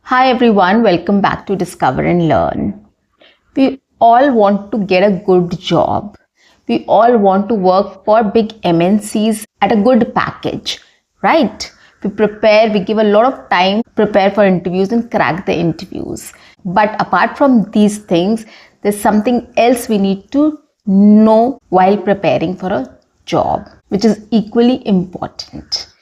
Hi everyone, welcome back to Discover and Learn. We all want to get a good job. We all want to work for big MNCs at a good package, right? We prepare, we give a lot of time, prepare for interviews and crack the interviews. But apart from these things, there's something else we need to know while preparing for a job, which is equally important.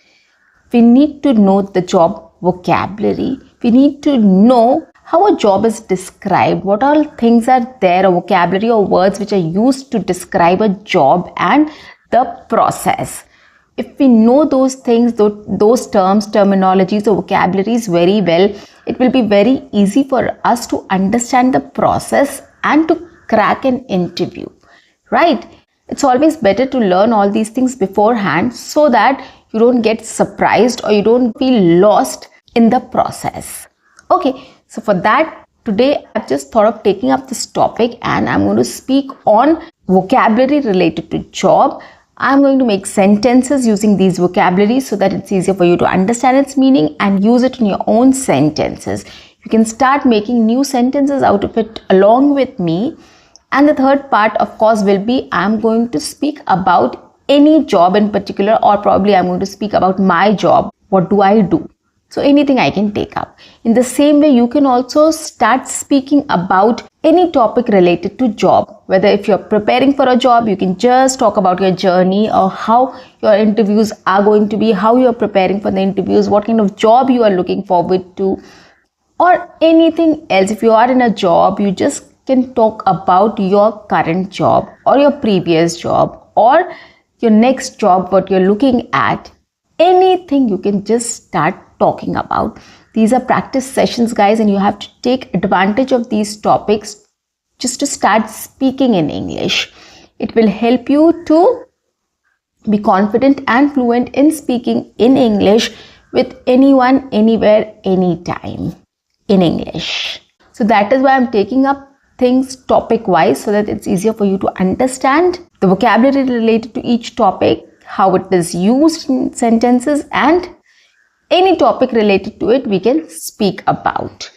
We need to know the job vocabulary. We need to know how a job is described, what all things are there, or vocabulary or words which are used to describe a job and the process. If we know those things, those terms, terminologies or vocabularies very well, it will be very easy for us to understand the process and to crack an interview, right? It's always better to learn all these things beforehand so that you don't get surprised or you don't feel lost in the process. Okay, so for that, today I've just thought of taking up this topic and I'm going to speak on vocabulary related to job. I'm going to make sentences using these vocabularies so that it's easier for you to understand its meaning and use it in your own sentences. You can start making new sentences out of it along with me. And the third part, of course, will be I'm going to speak about any job in particular, or probably I'm going to speak about my job. What do I do? So anything I can take up. In the same way, you can also start speaking about any topic related to job. Whether if you're preparing for a job, you can just talk about your journey or how your interviews are going to be, how you're preparing for the interviews, what kind of job you are looking forward to, or anything else. If you are in a job, you just can talk about your current job or your previous job or your next job, what you're looking at. Anything you can just start talking about. These are practice sessions, guys, and you have to take advantage of these topics just to start speaking in English. It will help you to be confident and fluent in speaking in English with anyone, anywhere, anytime in English. So that is why I'm taking up things topic wise so that it's easier for you to understand the vocabulary related to each topic, how it is used in sentences, and any topic related to it we can speak about.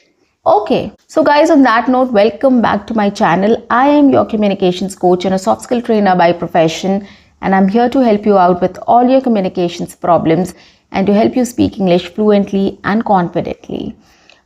Okay, so guys, on that note, welcome back to my channel. I am your communications coach and a soft skill trainer by profession, and I'm here to help you out with all your communications problems and to help you speak English fluently and confidently.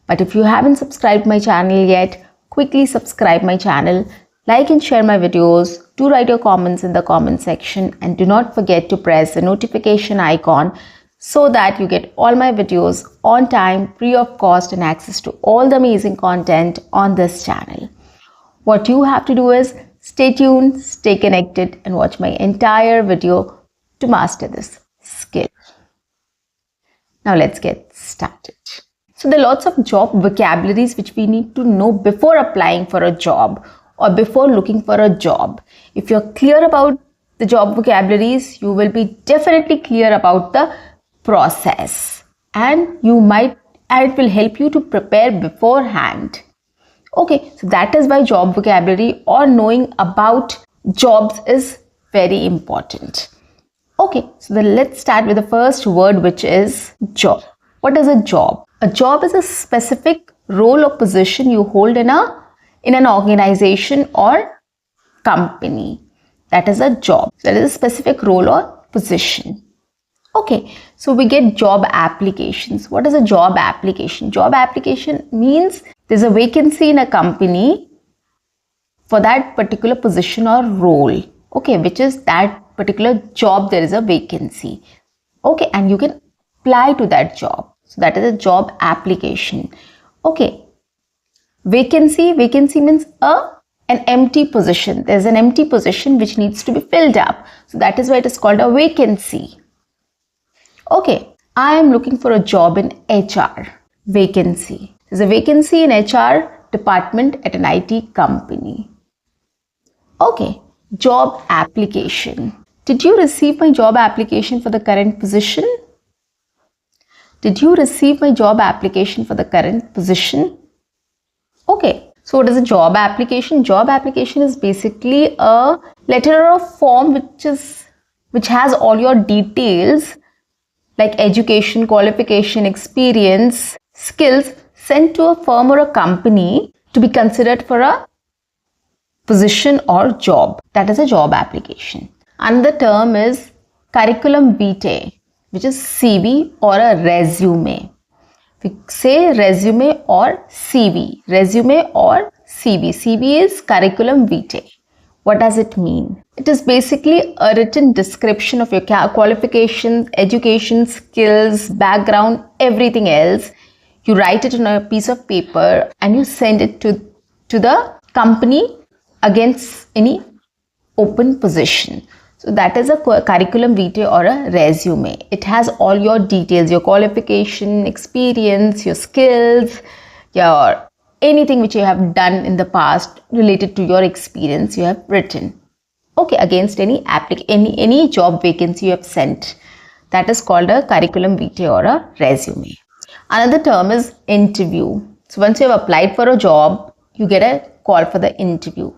But if you haven't subscribed my channel yet, quickly subscribe my channel, like and share my videos, do write your comments in the comment section, and do not forget to press the notification icon so that you get all my videos on time, free of cost, and access to all the amazing content on this channel. What you have to do is stay tuned, stay connected, and watch my entire video to master this skill. Now let's get started. So there are lots of job vocabularies which we need to know before applying for a job or before looking for a job. If you're clear about the job vocabularies, you will be definitely clear about the process, and it will help you to prepare beforehand. Okay, so that is why job vocabulary or knowing about jobs is very important. Okay, so then let's start with the first word, which is job. What is a job? A job is a specific role or position you hold in an organization or company. That is a job. That is a specific role or position. Okay, so we get job applications. What is a job application? Job application means there's a vacancy in a company for that particular position or role. Okay, which is that particular job, there is a vacancy. Okay, and you can apply to that job. So that is a job application. Okay, vacancy means an empty position. There's an empty position which needs to be filled up. So that is why it is called a vacancy. Okay, I am looking for a job in HR. Vacancy. There's a vacancy in HR department at an IT company. Okay, job application. Did you receive my job application for the current position? Did you receive my job application for the current position? Okay, so what is a job application? Job application is basically a letter or form which has all your details like education, qualification, experience, skills sent to a firm or a company to be considered for a position or job. That is a job application. Another term is curriculum vitae, which is CV or a resume. We say resume or CV. Resume or CV. CV is curriculum vitae. What does it mean? It is basically a written description of your qualifications, education, skills, background, everything else. You write it on a piece of paper and you send it to the company against any open position. So that is a curriculum vitae or a resume. It has all your details, your qualification, experience, your skills, your anything which you have done in the past related to your experience you have written. Okay, against any job vacancy you have sent. That is called a curriculum vitae or a resume. Another term is interview. So once you have applied for a job, you get a call for the interview.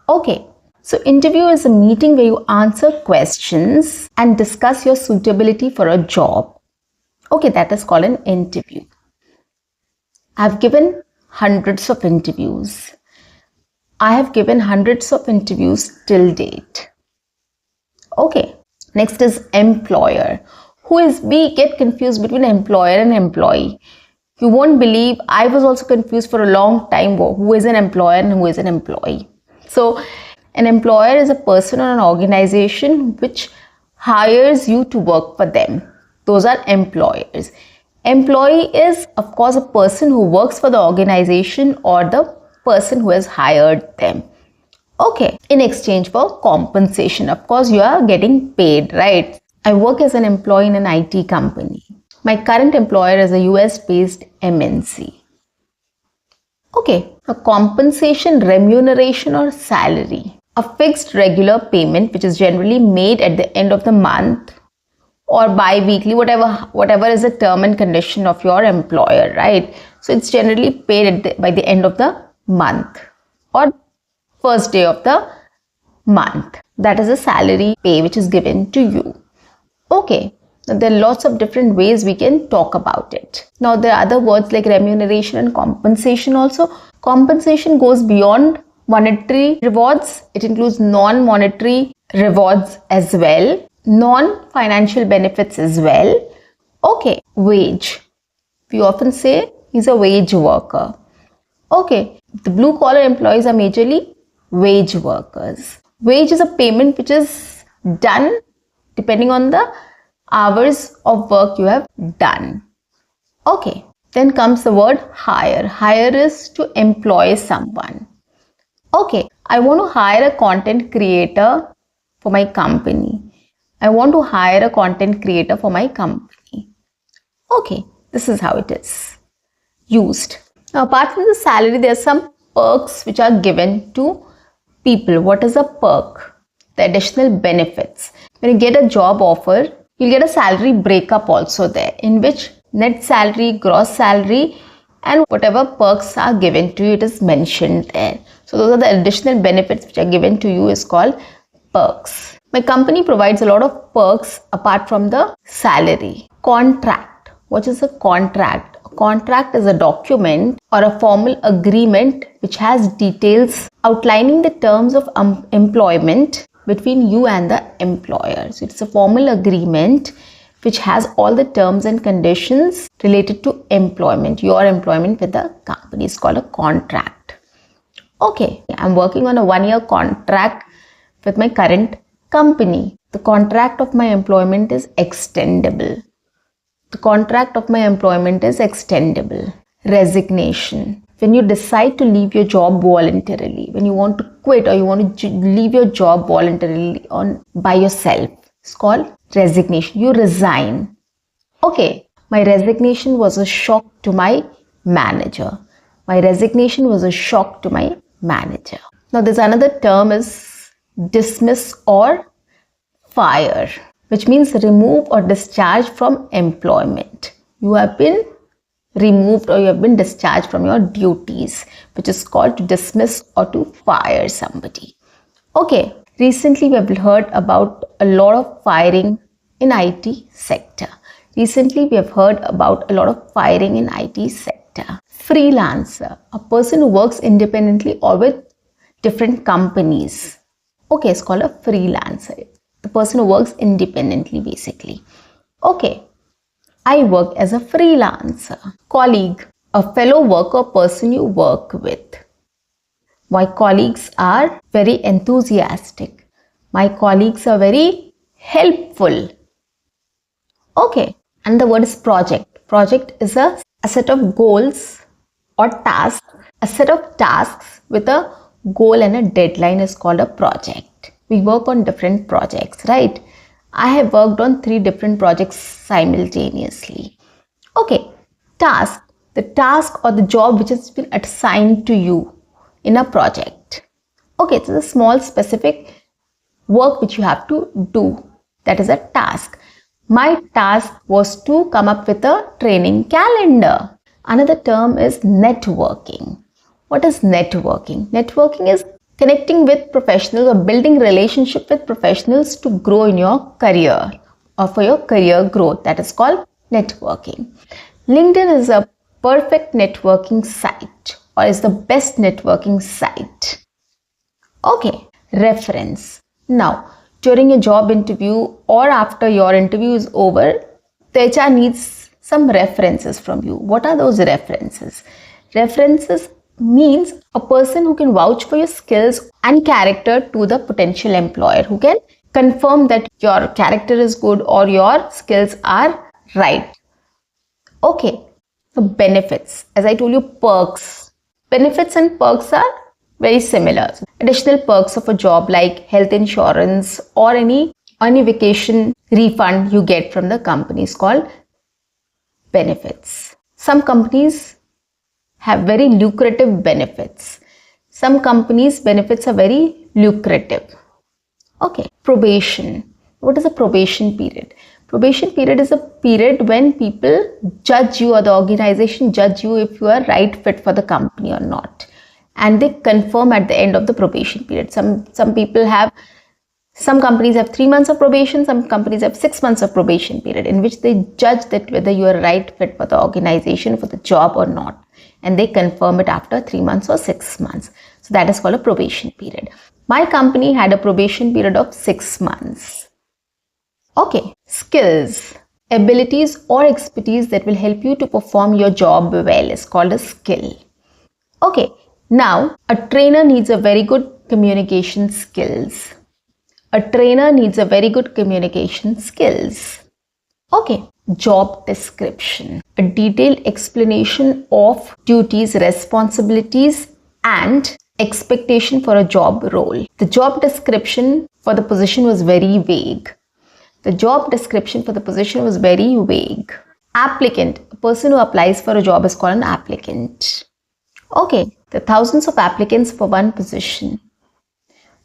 Okay. So interview is a meeting where you answer questions and discuss your suitability for a job. Okay, that is called an interview. I've given hundreds of interviews. I have given hundreds of interviews till date. Okay, next is employer. We get confused between employer and employee. You won't believe, I was also confused for a long time who is an employer and who is an employee. So an employer is a person or an organization which hires you to work for them. Those are employers. Employee is, of course, a person who works for the organization or the person who has hired them. Okay, in exchange for compensation. Of course, you are getting paid, right? I work as an employee in an IT company. My current employer is a US-based MNC. Okay, a compensation, remuneration or salary. A fixed regular payment which is generally made at the end of the month or bi-weekly, whatever is the term and condition of your employer, right? So it's generally paid by the end of the month or first day of the month. That is a salary pay which is given to you. Okay, now there are lots of different ways we can talk about it. Now there are other words like remuneration and compensation also. Compensation goes beyond monetary rewards. It includes non-monetary rewards as well, non-financial benefits as well. Okay, wage. We often say he's a wage worker. Okay, the blue collar employees are majorly wage workers. Wage is a payment which is done depending on the hours of work you have done. Okay, then comes the word hire. Hire is to employ someone. Okay, I want to hire a content creator for my company. I want to hire a content creator for my company. Okay, this is how it is used. Now, apart from the salary, there are some perks which are given to people. What is a perk? The additional benefits. When you get a job offer, you'll get a salary breakup also there, in which net salary, gross salary, and whatever perks are given to you, it is mentioned there. So those are the additional benefits which are given to you is called perks. My company provides a lot of perks apart from the salary. Contract. What is a contract? A contract is a document or a formal agreement which has details outlining the terms of employment between you and the employer. So it's a formal agreement which has all the terms and conditions related to employment, your employment with the company. Is called a contract. Okay, I'm working on a 1-year contract with my current company. The contract of my employment is extendable. The contract of my employment is extendable. Resignation. When you decide to leave your job voluntarily, when you want to quit or you want to leave your job voluntarily by yourself, it's called resignation. You resign. Okay, my resignation was a shock to my manager. My resignation was a shock to my manager. Now there's another term is dismiss or fire, which means remove or discharge from employment. You have been removed or you have been discharged from your duties, which is called to dismiss or to fire somebody. Okay, recently we have heard about a lot of firing in IT sector. Recently we have heard about a lot of firing in IT sector. Freelancer, a person who works independently or with different companies. Okay, it's called a freelancer. The person who works independently basically. Okay, I work as a freelancer. Colleague, a fellow worker, person you work with. My colleagues are very enthusiastic. My colleagues are very helpful. Okay, and the word is project. Project is a set of goals or tasks. A set of tasks with a goal and a deadline is called a project. We work on different projects, right? I have worked on 3 different projects simultaneously. Okay, task. The task or the job which has been assigned to you in a project. Okay, it's a small specific work which you have to do. That is a task. My task was to come up with a training calendar. Another term is networking. What is networking? Networking is connecting with professionals or building relationship with professionals to grow in your career or for your career growth. That is called networking. LinkedIn is a perfect networking site or is the best networking site. Okay, reference. Now, during a job interview or after your interview is over, the HR needs some references from you. What are those references? References means a person who can vouch for your skills and character to the potential employer, who can confirm that your character is good or your skills are right. Okay, so benefits. As I told you, perks. Benefits and perks are very similar. Additional perks of a job like health insurance or any vacation refund you get from the company is called benefits. Some companies have very lucrative benefits. Some companies' benefits are very lucrative. Okay, probation. What is a probation period? Probation period is a period when people judge you or the organization judge you if you are right fit for the company or not. And they confirm at the end of the probation period. Some companies have 3 months of probation, some companies have 6 months of probation period in which they judge that whether you are right fit for the organization, for the job or not. And they confirm it after 3 months or 6 months. So that is called a probation period. My company had a probation period of 6 months. Okay, skills, abilities or expertise that will help you to perform your job well is called a skill. Okay, now a trainer needs a very good communication skills. A trainer needs a very good communication skills. Okay, job description, a detailed explanation of duties, responsibilities and expectation for a job role. The job description for the position was very vague. The job description for the position was very vague. Applicant, a person who applies for a job is called an applicant. Okay, there are thousands of applicants for one position.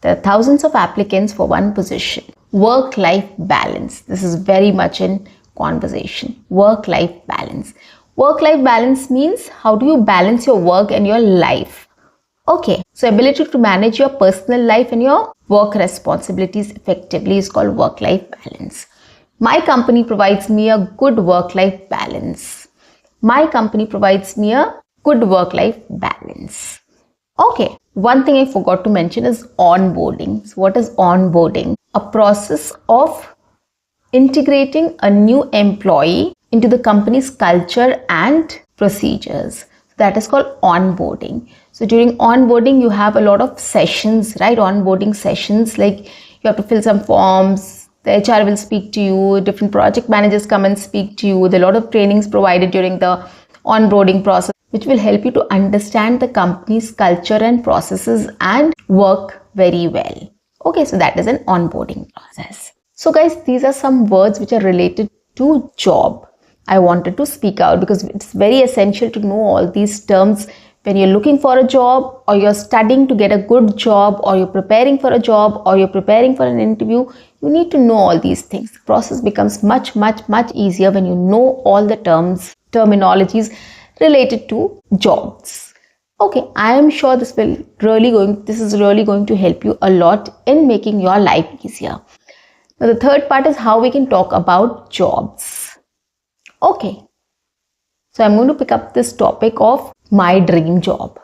There are thousands of applicants for one position. Work-life balance. This is very much in conversation. Work-life balance. Work-life balance means how do you balance your work and your life? Okay, so ability to manage your personal life and your work responsibilities effectively is called work-life balance. My company provides me a good work-life balance. My company provides me a good work-life balance. Okay, one thing I forgot to mention is onboarding. So what is onboarding? A process of integrating a new employee into the company's culture and procedures. That is called onboarding. So during onboarding, you have a lot of sessions, right? Onboarding sessions, like you have to fill some forms, the HR will speak to you, different project managers come and speak to you. There are a lot of trainings provided during the onboarding process, which will help you to understand the company's culture and processes and work very well. Okay, so that is an onboarding process. So guys, these are some words which are related to job. I wanted to speak out because it's very essential to know all these terms when you're looking for a job or you're studying to get a good job or you're preparing for a job or you're preparing for an interview. You need to know all these things. The process becomes much easier when you know all the terminologies related to jobs. Okay, I am sure this is really going to help you a lot in making your life easier. Now the third part is how we can talk about jobs. Okay, so I'm going to pick up this topic of my dream job.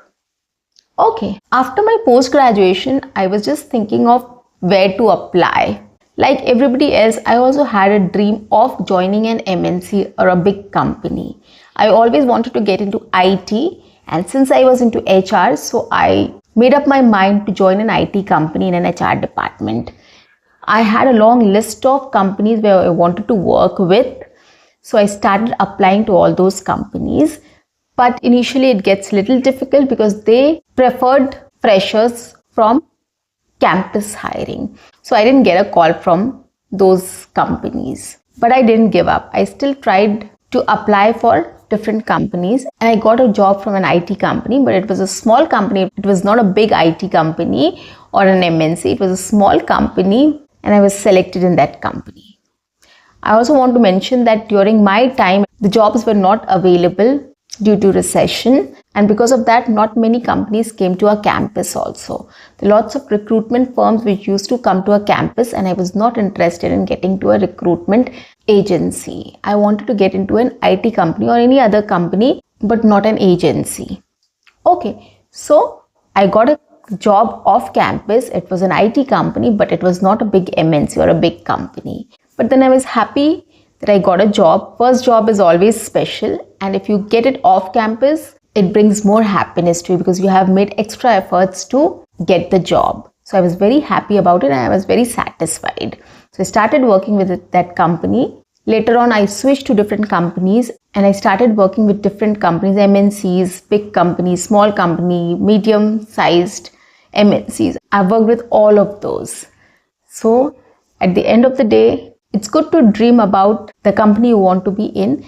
Okay, after my post-graduation, I was just thinking of where to apply. Like everybody else, I also had a dream of joining an MNC or a big company. I always wanted to get into IT, and since I was into HR, so I made up my mind to join an IT company in an HR department. I had a long list of companies where I wanted to work with, so I started applying to all those companies. But initially it gets a little difficult because they preferred freshers from campus hiring. So I didn't get a call from those companies. But I didn't give up. I still tried to apply for different companies, and I got a job from an IT company, but it was a small company. It was not a big IT company or an MNC. It was a small company, and I was selected in that company. I also want to mention that during my time, the jobs were not available due to recession, and because of that, not many companies came to our campus also. There are lots of recruitment firms which used to come to our campus, and I was not interested in getting to a recruitment agency. I wanted to get into an IT company or any other company, but not an agency. Okay, so I got a job off campus. It was an IT company, but it was not a big MNC or a big company. But then I was happy that I got a job. First job is always special, and if you get it off campus, it brings more happiness to you because you have made extra efforts to get the job. So I was very happy about it and I was very satisfied. So I started working with that company. Later on, I switched to different companies and I started working with different companies, MNCs, big companies, small company, medium-sized MNCs. I've worked with all of those. So at the end of the day, it's good to dream about the company you want to be in,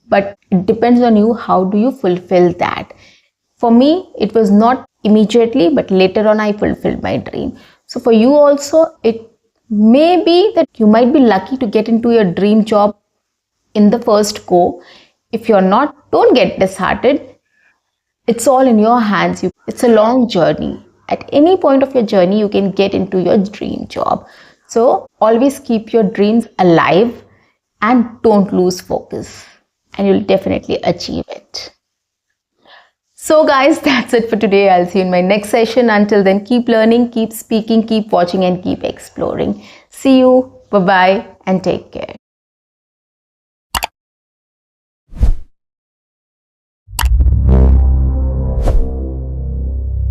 but it depends on you. How do you fulfill that? For me, it was not immediately, but later on I fulfilled my dream. So for you also, it may be that you might be lucky to get into your dream job in the first go. If you're not, don't get disheartened. It's all in your hands. It's a long journey. At any point of your journey, you can get into your dream job. So always keep your dreams alive and don't lose focus, and you'll definitely achieve it. So guys, that's it for today. I'll see you in my next session. Until then, keep learning, keep speaking, keep watching, and keep exploring. See you. Bye-bye and take care.